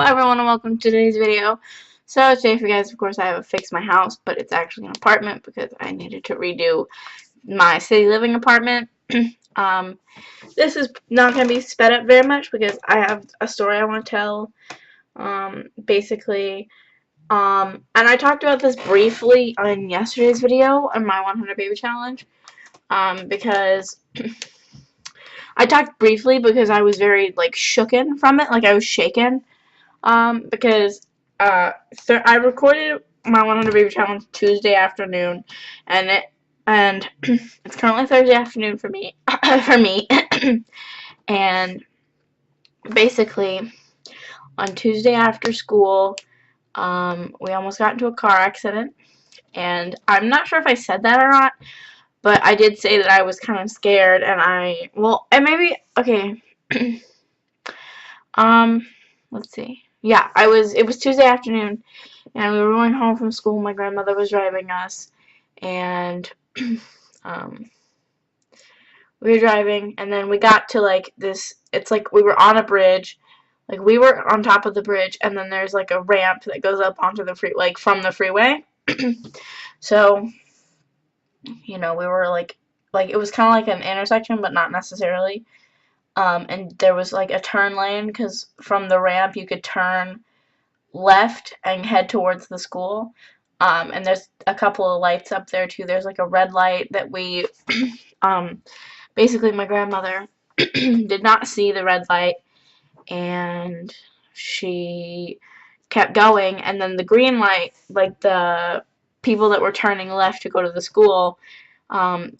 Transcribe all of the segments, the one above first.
everyone and welcome to today's video. So today for you guys, of course, I have fixed my house, but it's actually an apartment because I needed to redo my city living apartment. This is not going to be sped up very much because I have a story I want to tell, basically. And I talked about this briefly on yesterday's video on my 100 baby challenge, because I talked briefly because I was very, shooken from it, I was shaken. Because I recorded my 100 baby challenge Tuesday afternoon, and it's currently Thursday afternoon for me, and basically on Tuesday after school, we almost got into a car accident, and I'm not sure if I said that or not, but I did say that I was kind of scared, okay, let's see. Yeah, it was Tuesday afternoon, and we were going home from school. My grandmother was driving us, and we were driving, and then we got to, this, it's like we were on a bridge, we were on top of the bridge, and then there's, a ramp that goes up onto the from the freeway. So, we were, it was kind of like an intersection, but not necessarily. And there was a turn lane because from the ramp you could turn left and head towards the school. And there's a couple of lights up there too. There's a red light that we, basically my grandmother did not see the red light, and she kept going, and then the green light, the people that were turning left to go to the school,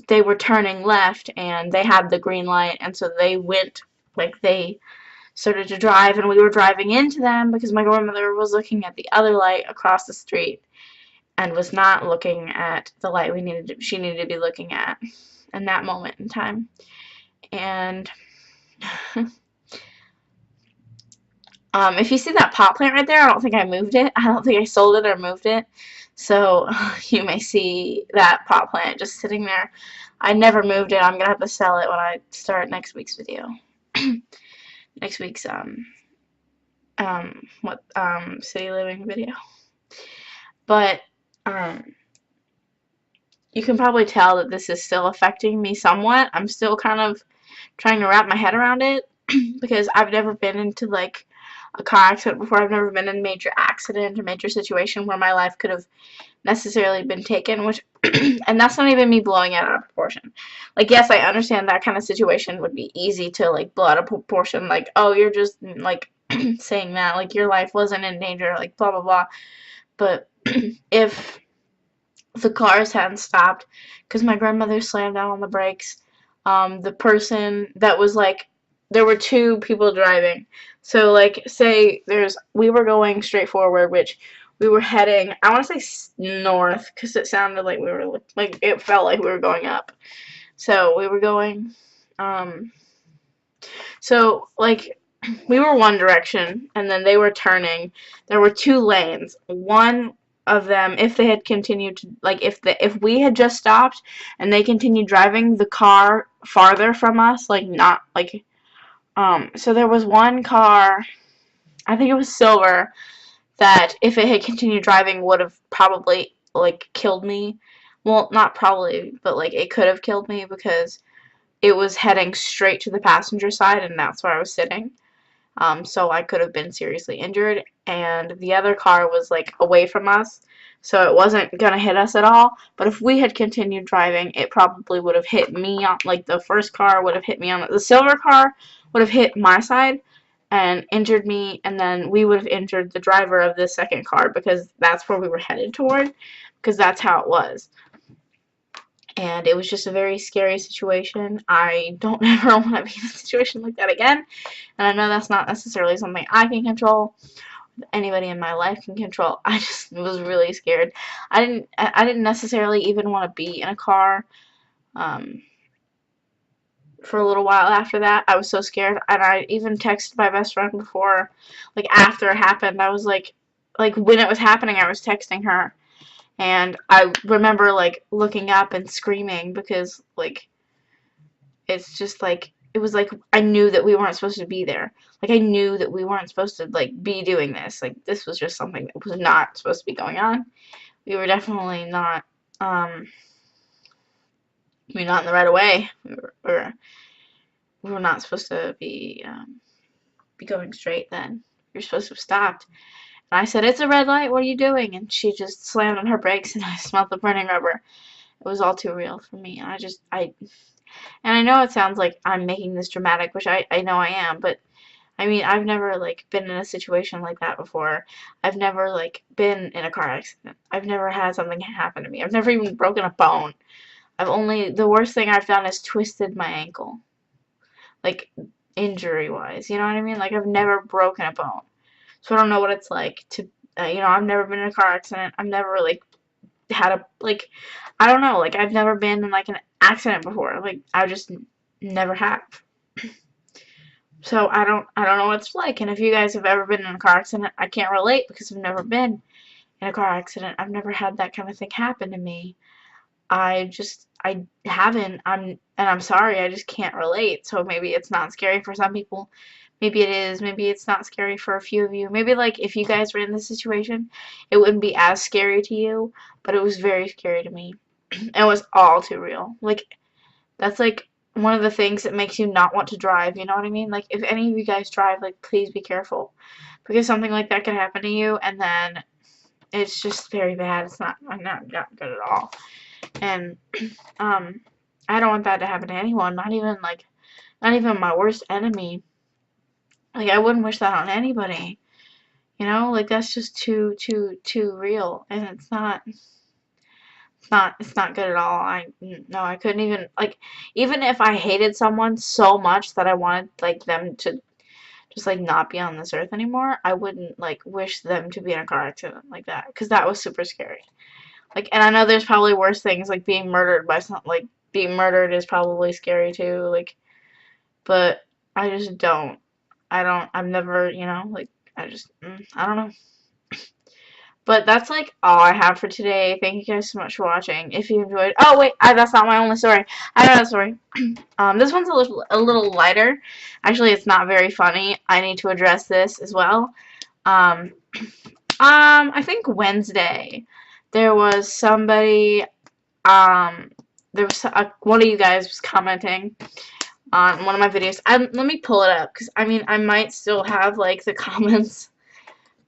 they were turning left, and they had the green light, and so they went, they started to drive, and we were driving into them because my grandmother was looking at the other light across the street and was not looking at the light she needed to be looking at in that moment in time. And if you see that pot plant right there, I don't think I moved it. I don't think I sold it or moved it. So you may see that pot plant just sitting there. I never moved it. I'm going to have to sell it when I start next week's video. Next week's city living video. But you can probably tell that this is still affecting me somewhat. I'm still kind of trying to wrap my head around it because I've never been into a car accident before. I've never been in a major accident or major situation where my life could have necessarily been taken, which and that's not even me blowing it out of proportion. Yes, I understand that kind of situation would be easy to blow out of proportion, oh, you're just saying that your life wasn't in danger, blah blah blah. But if the cars hadn't stopped because my grandmother slammed down on the brakes, the person that was there were two people driving. So, say we were going straight forward, which we were heading, I want to say north, because it sounded like we were, it felt like we were going up. So, we were going, we were one direction, and then they were turning. There were two lanes. One of them, if they had continued to, if we had just stopped, and they continued driving the car farther from us, so there was one car, I think it was silver, that if it had continued driving would have probably, killed me. Well, not probably, but, it could have killed me because it was heading straight to the passenger side, and that's where I was sitting. So I could have been seriously injured, and the other car was, away from us, so it wasn't gonna hit us at all. But if we had continued driving, it probably would have hit me on, the first car would have hit me on the silver car would have hit my side and injured me, and then we would have injured the driver of the second car because that's where we were headed toward, because that's how it was. And it was just a very scary situation. I don't ever want to be in a situation like that again. And I know that's not necessarily something I can control, anybody in my life can control. I just was really scared. I didn't necessarily even want to be in a car for a little while after that. I was so scared, and I even texted my best friend before, after it happened. I was when it was happening, I was texting her, and I remember looking up and screaming because it's just it was like I knew that we weren't supposed to be there. Like I knew that we weren't supposed to like be doing this. Like this was just something that was not supposed to be going on. We were definitely not we were not in the right way. We were not supposed to be going straight then. You're supposed to have stopped. And I said, "It's a red light. What are you doing?" And she just slammed on her brakes, and I smelled the burning rubber. It was all too real for me. And and I know it sounds like I'm making this dramatic, which I know I am, but I mean, I've never, like, been in a situation like that before. I've never, like, been in a car accident. I've never had something happen to me. I've never even broken a bone. The worst thing I've done is twisted my ankle. Like, injury-wise, you know what I mean? Like, I've never broken a bone. So I don't know what it's like to, I've never been in a car accident. I've never, like, had a, like, I don't know, like, I've never been in, like, an accident before. Like, I just never have. So I don't know what it's like. And if you guys have ever been in a car accident, I can't relate because I've never been in a car accident. I've never had that kind of thing happen to me. I haven't. I'm sorry. I just can't relate. So maybe it's not scary for some people. Maybe it is. Maybe it's not scary for a few of you. Maybe like if you guys were in this situation, it wouldn't be as scary to you, but it was very scary to me. It was all too real. Like that's like one of the things that makes you not want to drive, you know what I mean? Like if any of you guys drive, like please be careful because something like that could happen to you and then it's just very bad. It's not good at all. And I don't want that to happen to anyone, not even my worst enemy. Like I wouldn't wish that on anybody. You know, like that's just too real and it's not good at all. No, I couldn't even like even if I hated someone so much that I wanted like them to just like not be on this earth anymore, I wouldn't like wish them to be in a car accident like that because that was super scary. Like, and I know there's probably worse things like being murdered by some like being murdered is probably scary too. Like, but I just don't. I've never, like I don't know. But that's like all I have for today. Thank you guys so much for watching. If you enjoyed, oh wait, that's not my only story. I know that story. This one's a little lighter. Actually, it's not very funny. I need to address this as well. I think Wednesday there was somebody. There was one of you guys was commenting on one of my videos. Let me pull it up because I mean I might still have like the comments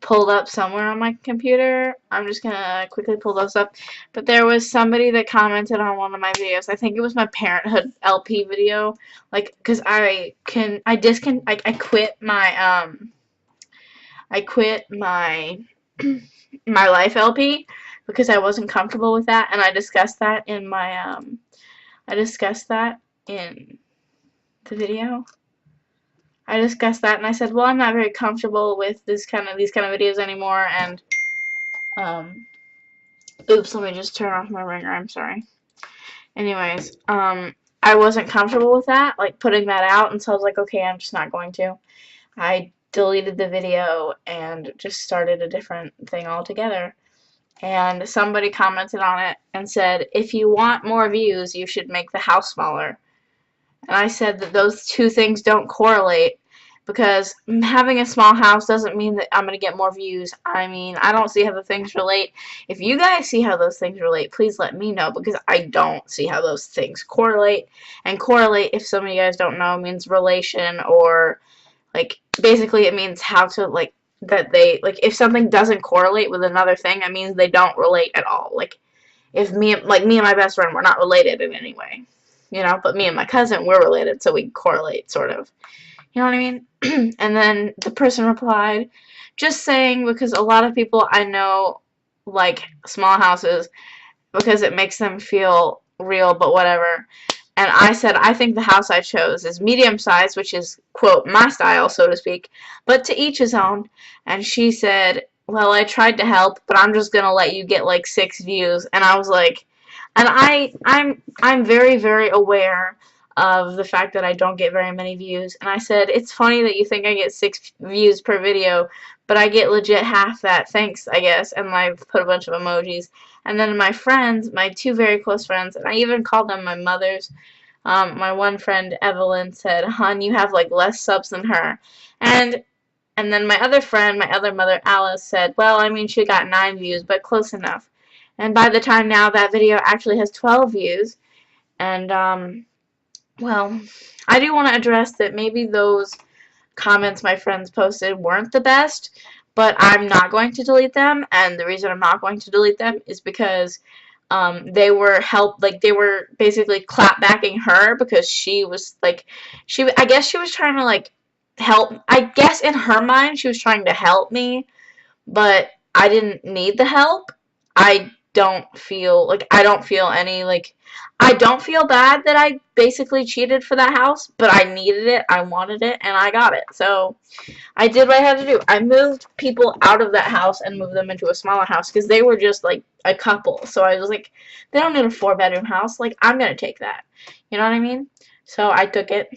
pulled up somewhere on my computer. I'm just gonna quickly pull those up. But there was somebody that commented on one of my videos. I think it was my Parenthood LP video. Like, cause I quit my my life LP because I wasn't comfortable with that, and I discussed that in my in the video. I discussed that and I said, well, I'm not very comfortable with these kind of videos anymore, and oops, let me just turn off my ringer, I'm sorry. Anyways, I wasn't comfortable with that, like putting that out, and so I was like, okay, I'm just not going to. I deleted the video and just started a different thing altogether. And somebody commented on it and said, if you want more views, you should make the house smaller. And I said that those two things don't correlate because having a small house doesn't mean that I'm going to get more views. I mean, I don't see how the things relate. If you guys see how those things relate, please let me know because I don't see how those things correlate. And correlate, if some of you guys don't know, means relation, or like basically it means how to like that they like if something doesn't correlate with another thing, it means they don't relate at all. Like if me and my best friend, we're not related in any way. But me and my cousin, we're related, so we correlate, sort of. You know what I mean? And then the person replied, just saying, because a lot of people I know like small houses because it makes them feel real, but whatever. And I said, I think the house I chose is medium size, which is, quote, my style, so to speak, but to each his own. And she said, well, I tried to help, but I'm just going to let you get like 6 views. And I was like, and I'm very, very aware of the fact that I don't get very many views. And I said, it's funny that you think I get 6 views per video, but I get legit half that. Thanks, I guess. And I put a bunch of emojis. And then my friends, my 2 very close friends, and I even called them my mothers, My one friend Evelyn said, "Hun, you have like less subs than her," and and then my other friend, my other mother Alice said, "Well, I mean, she got 9 views, but close enough." And by the time now, that video actually has 12 views, and well, I do want to address that maybe those comments my friends posted weren't the best, but I'm not going to delete them, and the reason I'm not going to delete them is because they were they were basically clapbacking her because she was like, I guess she was trying to like help, I guess in her mind she was trying to help me, but I didn't need the help. I don't feel any like, I don't feel bad that I basically cheated for that house, but I needed it, I wanted it, and I got it. So I did what I had to do. I moved people out of that house and moved them into a smaller house because they were just like a couple. So I was like, they don't need a 4-bedroom house. Like, I'm gonna take that. You know what I mean? So I took it,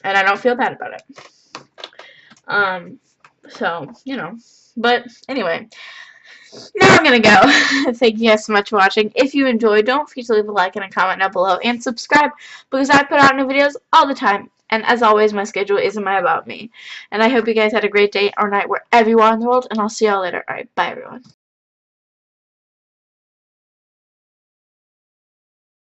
and I don't feel bad about it. So, you know. But anyway, now I'm gonna go. Thank you guys so much for watching. If you enjoyed, don't forget to leave a like and a comment down below, and subscribe because I put out new videos all the time. And as always, my schedule isn't my about me. And I hope you guys had a great day or night wherever you are in the world, and I'll see y'all later. Alright, bye everyone.